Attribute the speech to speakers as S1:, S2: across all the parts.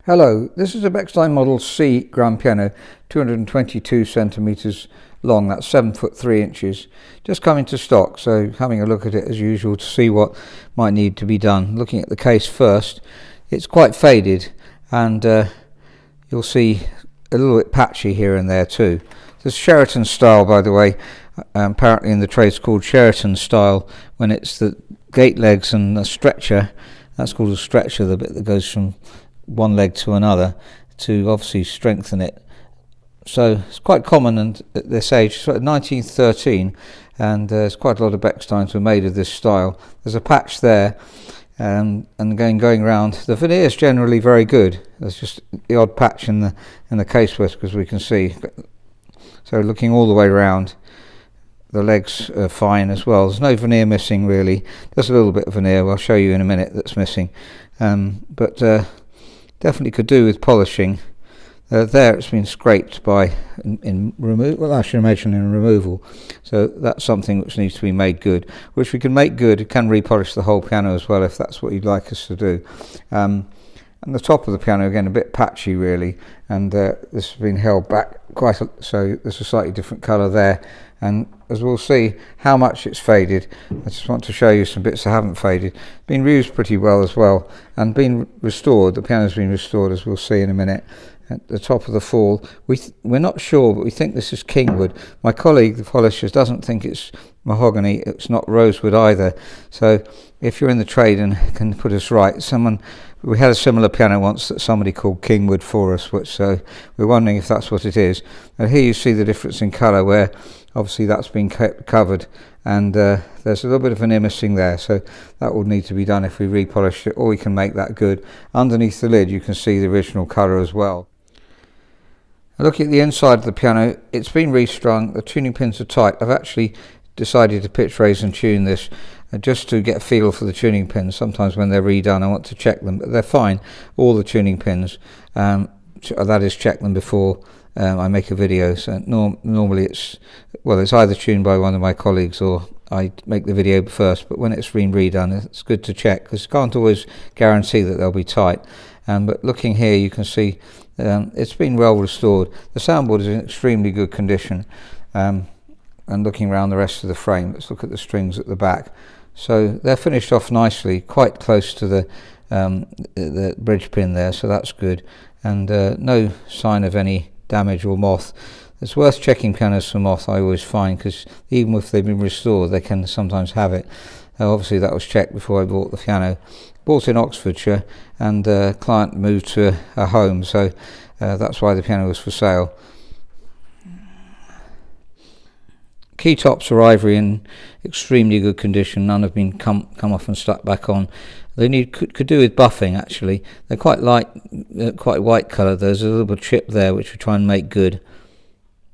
S1: Hello, this is a Bechstein Model C grand piano, 222 centimetres long, that's 7 foot 3 inches, just coming to stock, so having a look at it as usual to see what might need to be done. Looking at the case first, it's quite faded and you'll see a little bit patchy here and there too. This Sheraton style, by the way, apparently in the trade it's called Sheraton style when it's the gate legs and the stretcher. That's called a stretcher, the bit that goes from one leg to another to obviously strengthen it. So it's quite common and at this age, sort of 1913, and there's quite a lot of Bechsteins were made of this style. There's a patch there, and going around. The veneer is generally very good. There's just the odd patch in the case whisk, as we can see. So looking all the way around, the legs are fine as well. There's no veneer missing really. There's a little bit of veneer, I'll show you in a minute, that's missing. But definitely could do with polishing. There it's been scraped by in removal. Well, I should imagine in removal. So that's something which needs to be made good, which we can make good. It can repolish the whole piano as well if that's what you'd like us to do. And the top of the piano again a bit patchy really, and this has been held back quite so there's a slightly different colour there, and as we'll see how much it's faded. I just want to show you some bits that haven't faded. Been used pretty well as well and been restored. The piano's been restored, as we'll see in a minute. At the top of the fall, we're not sure, but we think this is kingwood. My colleague, the polisher, doesn't think it's mahogany. It's not rosewood either. So if you're in the trade and can put us right, we had a similar piano once that somebody called kingwood for us, which so we're wondering if that's what it is. And here you see the difference in colour, where obviously that's been covered, and there's a little bit of veneer missing there, so that will need to be done if we repolished it, or we can make that good. Underneath the lid you can see the original colour as well. Looking at the inside of the piano, it's been restrung, the tuning pins are tight. I've actually decided to pitch, raise and tune this just to get a feel for the tuning pins. Sometimes when they're redone I want to check them, but they're fine, all the tuning pins. That is, check them before I make a video. So normally it's either tuned by one of my colleagues or I make the video first, but when it's been redone it's good to check, because you can't always guarantee that they'll be tight. But looking here you can see it's been well restored. The soundboard is in extremely good condition, and looking around the rest of the frame, let's look at the strings at the back. So they're finished off nicely, quite close to the bridge pin there, so that's good, and no sign of any damage or moth. It's worth checking pianos for moth, I always find, because even if they've been restored they can sometimes have it. Obviously that was checked before I bought the piano. Bought in Oxfordshire, and the client moved to a home, so that's why the piano was for sale. Key tops are ivory in extremely good condition. None have been come off and stuck back on. They could do with buffing actually. They're quite light, quite white colour. There's a little bit of chip there which we try and make good.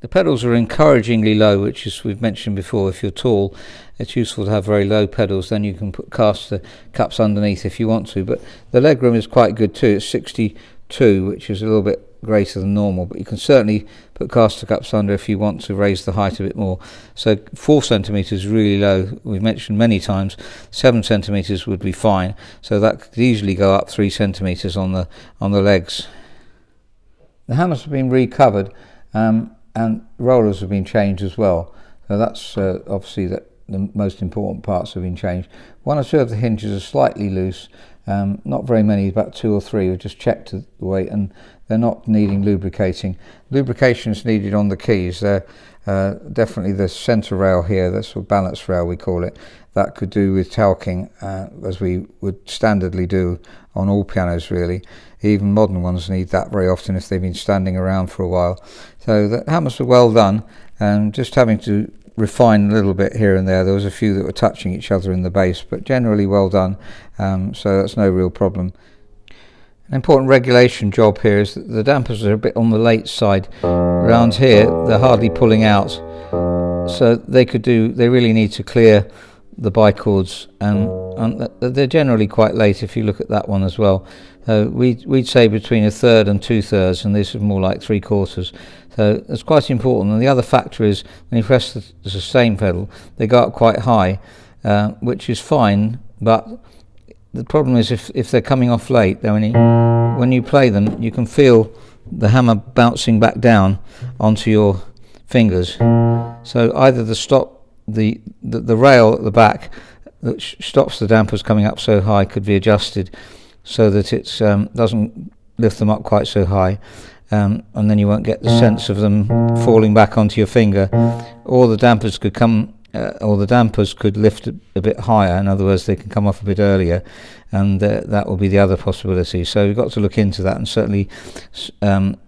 S1: The pedals are encouragingly low, which is, we've mentioned before, if you're tall it's useful to have very low pedals, then you can put caster cups underneath if you want to. But the legroom is quite good too. It's 62, which is a little bit greater than normal, but you can certainly put caster cups under if you want to raise the height a bit more. So 4 centimetres is really low. We've mentioned many times 7 centimetres would be fine, so that could easily go up 3 centimetres on the legs. The hammers have been recovered, and rollers have been changed as well, so that's obviously the most important parts have been changed. 1 or 2 of the hinges are slightly loose, not very many, about 2 or 3. We've just checked the weight and they're not needing lubricating. Lubrication is needed on the keys. They're definitely the centre rail here, that's a balance rail we call it, that could do with talking, as we would standardly do on all pianos really. Even modern ones need that very often if they've been standing around for a while. So the hammers are well done, and just having to refine a little bit here and there. There was a few that were touching each other in the base, but generally well done, so that's no real problem. An important regulation job here is that the dampers are a bit on the late side. Around here they're hardly pulling out, so they really need to clear the bicords, and they're generally quite late if you look at that one as well. We'd say between 1/3 and 2/3, and this is more like 3/4. So it's quite important. And the other factor is when you press the sustain pedal, they go up quite high, which is fine, but the problem is if they're coming off late, then when you play them, you can feel the hammer bouncing back down onto your fingers. So either the rail at the back that stops the dampers coming up so high could be adjusted so that it doesn't lift them up quite so high, and then you won't get the sense of them falling back onto your finger, or the dampers could lift a bit higher. In other words, they can come off a bit earlier, and that will be the other possibility. So you've got to look into that and certainly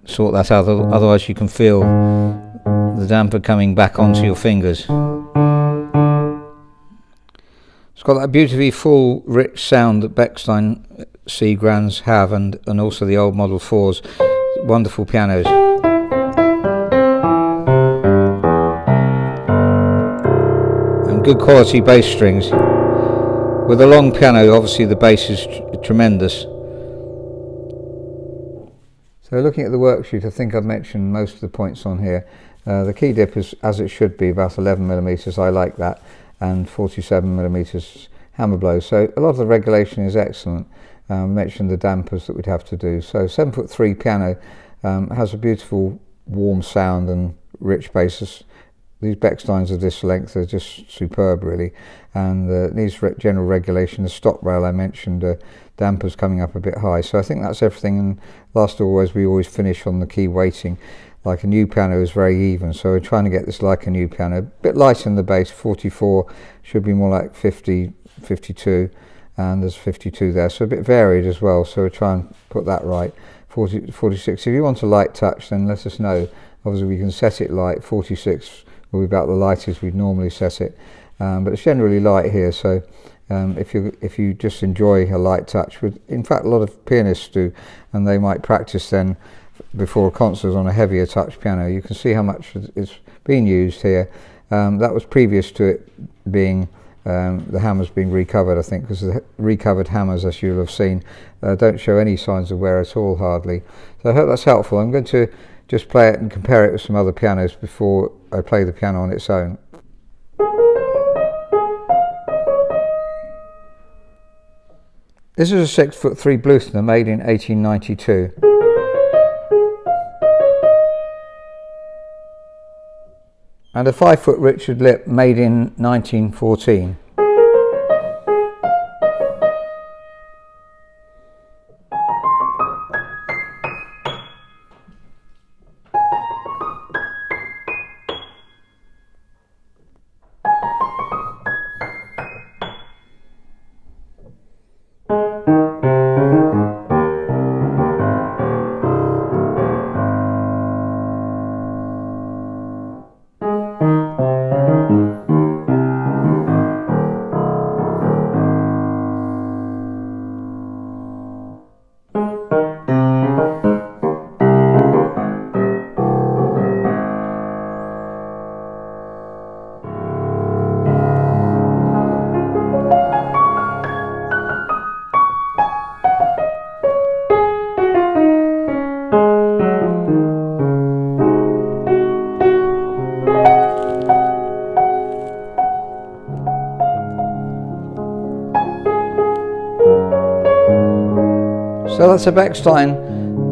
S1: sort that out. Otherwise, you can feel the damper coming back onto your fingers. It's got that beautifully full, rich sound that Bechstein C Grands have, and also the old Model 4s. Wonderful pianos. And good quality bass strings. With a long piano, obviously the bass is tremendous. So looking at the worksheet, I think I've mentioned most of the points on here. The key dip is as it should be, about 11mm. I like that. And 47mm hammer blow. So a lot of the regulation is excellent. I mentioned the dampers that we'd have to do. So 7'3" piano has a beautiful warm sound and rich basses. These Bechsteins of this length are just superb, really. And needs general regulation. The stock rail I mentioned, dampers coming up a bit high. So I think that's everything. And last always, we always finish on the key weighting. Like a new piano is very even, so we're trying to get this like a new piano. A bit light in the bass, 44, should be more like 50, 52, and there's 52 there, so a bit varied as well, so we'll try and put that right. 40, 46, if you want a light touch, then let us know. Obviously we can set it light. 46 will be about the lightest we'd normally set it, but it's generally light here, so if you just enjoy a light touch, in fact a lot of pianists do, and they might practice then before a concert on a heavier touch piano. You can see how much is being used here. That was previous to it being the hammers being recovered, I think, because the recovered hammers, as you'll have seen, don't show any signs of wear at all, hardly. So I hope that's helpful. I'm going to just play it and compare it with some other pianos before I play the piano on its own. This is a 6'3" Bluthner made in 1892. And a 5' Richard Lip made in 1914. So that's a Bechstein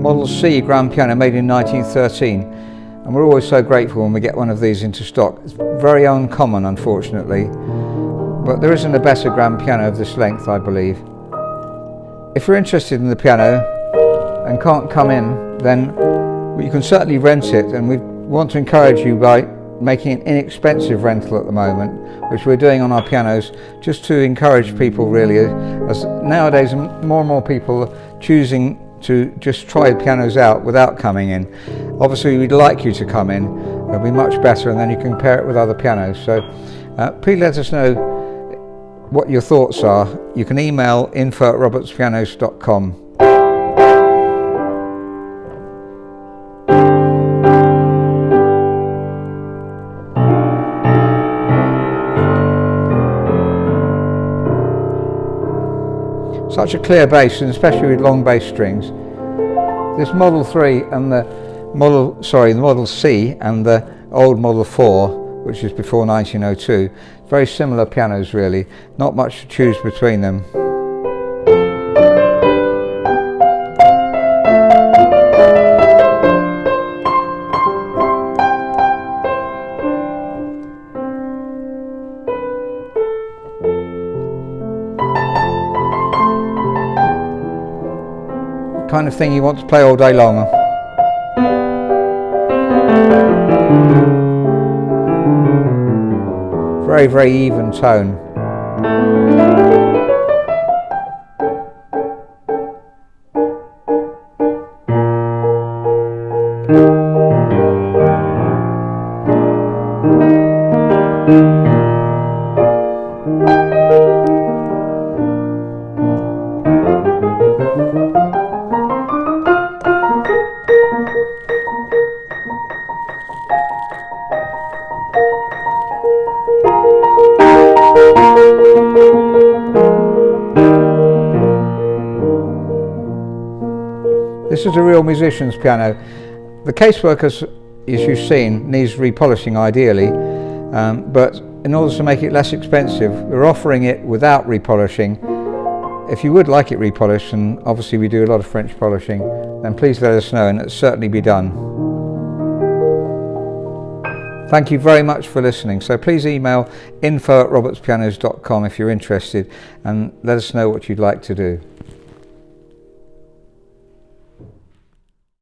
S1: Model C grand piano made in 1913, and we're always so grateful when we get one of these into stock. It's very uncommon, unfortunately, but there isn't a better grand piano of this length, I believe. If you're interested in the piano and can't come in, then you can certainly rent it, and we want to encourage you by making an inexpensive rental at the moment, which we're doing on our pianos, just to encourage people, really, as nowadays more and more people are choosing to just try pianos out without coming in. Obviously we'd like you to come in, it'll be much better, and then you can compare it with other pianos. So please let us know what your thoughts are. You can email info@robertspianos.com. Such a clear bass, and especially with long bass strings. This Model 3 and the Model C and the old Model 4, which is before 1902, very similar pianos really, not much to choose between them. kind of thing you want to play all day long. Very, very even tone. This is a real musician's piano. The casework, as you've seen, needs repolishing ideally, but in order to make it less expensive, we're offering it without repolishing. If you would like it repolished, and obviously we do a lot of French polishing, then please let us know and it'll certainly be done. Thank you very much for listening. So please email info@robertspianos.com if you're interested, and let us know what you'd like to do.